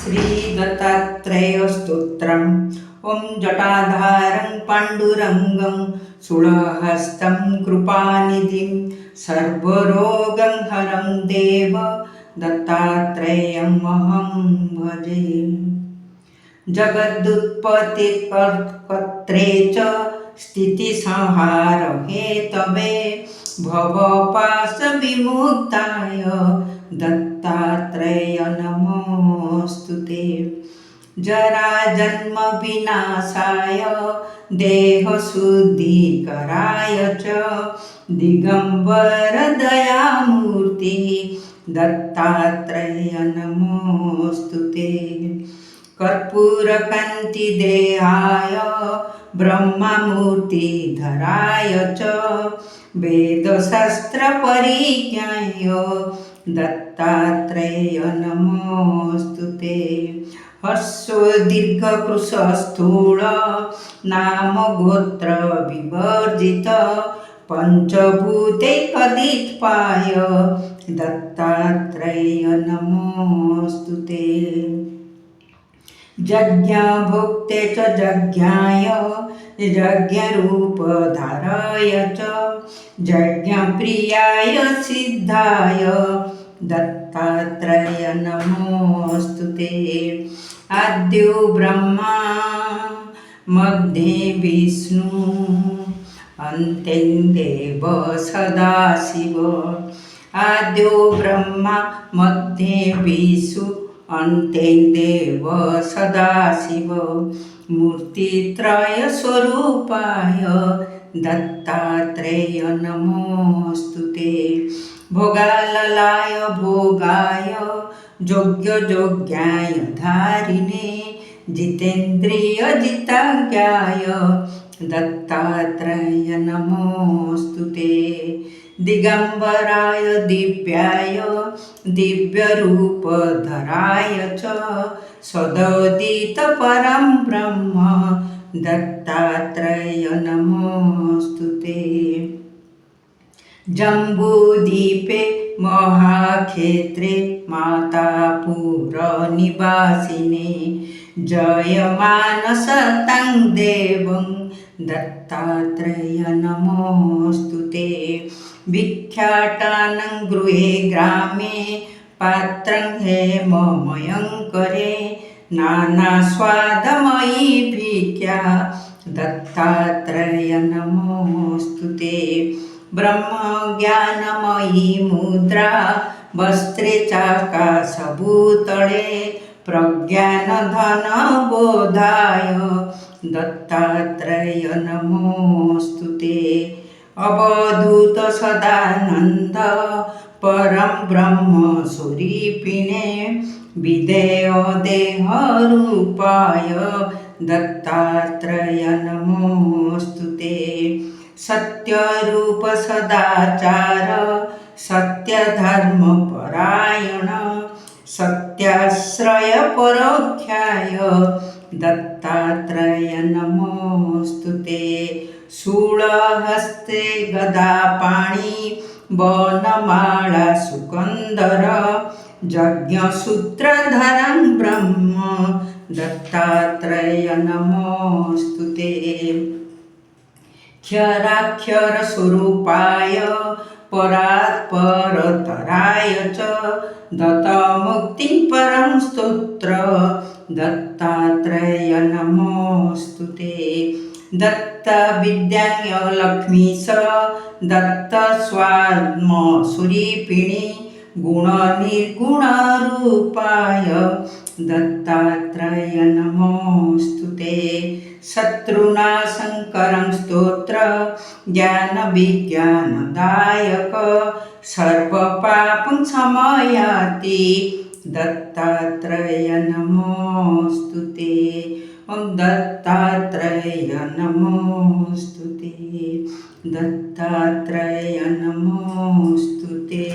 श्री दत्तात्रेय स्तोत्रम्। ओं जटाधारं पाण्डुरङ्गं सुळहस्तं कृपानिधिं सर्वरोगं हरं देव दत्तात्रेयमहं भजे। जगदुत्पत्तिकर्त्रे च स्थितिसंहार हेतवे भवपाशविमुक्ताय दत्तात्रेय नमोऽस्तुते। जराजन्मविनाशाय देहशुद्धिकराय च दिगम्बर दयामूर्ति दत्तात्रेय नमोऽस्तुते। कर्पूरकान्तिदेहाय ब्रह्ममूर्तिधराय च वेदशास्त्रपरिज्ञाय दत्तात्रेय नमोऽस्तुते। हर्षोदीर्घकृशस्थूल नामगोत्र विवर्जित पञ्चभूतैकदीपाय दत्तात्रेय नमोऽस्तुते। यज्ञभुक्ते च यज्ञाय यज्ञरूपधाराय च यज्ञप्रियाय सिद्धाय दत्तात्रेय नमोऽस्तुते। आद्यो ब्रह्मा मध्ये विष्णु अन्ते देव सदाशिव। आद्यो ब्रह्मा मध्ये विष्णु अन्ते देव सदाशिव। मूर्तित्रय स्वरूपाय दत्तात्रेय नमोऽस्तुते। भोगाललाय भोगाय योग्ययोग्याय धारिणे जितेन्द्रिय जिताज्ञाय दत्तात्रेय नमोऽस्तुते। दिगम्बराय दिव्याय दिव्यरूपधराय च सदोदित परं ब्रह्म दत्तात्रेय नमोऽस्तुते। जम्बूद्वीपे महाक्षेत्रे मातापुरनिवासिने जयमानसतं देवं दत्तात्रेय नमोऽस्तुते। विख्यातानं गृहे ग्रामे पात्रं हेममयं करे नानास्वादमयी भिक्षा दत्तात्रेय नमोऽस्तुते। ब्रह्मज्ञानमयी मुद्रा वस्त्रे चाकाशभूतले प्रज्ञानधनबोधाय दत्तात्रेय नमोऽस्तुते। अवधूत सदानन्द परं ब्रह्म स्वरूपिणे विधेय देहरूपाय दत्तात्रेय नमोऽस्तुते। सत्यरूप सदाचार सत्यधर्मपरायण सत्याश्रय परोक्षाय दत्तात्रेय नमोऽस्तुते। शूलहस्ते गदापाणि वनमाला सुकन्दर यज्ञसूत्रधरं ब्रह्म दत्तात्रेय नमोऽस्तुते। क्षराक्षरस्वरूपाय परात्परतराय च दत्तमुक्तिं परं स्तोत्र दत्तात्रेय नमोऽस्तुते। दत्तविद्याय लक्ष्मीश दत्तस्वात्मस्वरूपिणि गुणनिर्गुणरूपाय दत्तात्रेय नमोऽस्तुते। शत्रुनाशङ्करं स्तोत्र ज्ञानविज्ञानदायक सर्वपापं शमयाति दत्तात्रेय नमोऽस्तुते। ॐ दत्तात्रेय नमोऽस्तुते। दत्तात्रेय नमोऽस्तुते।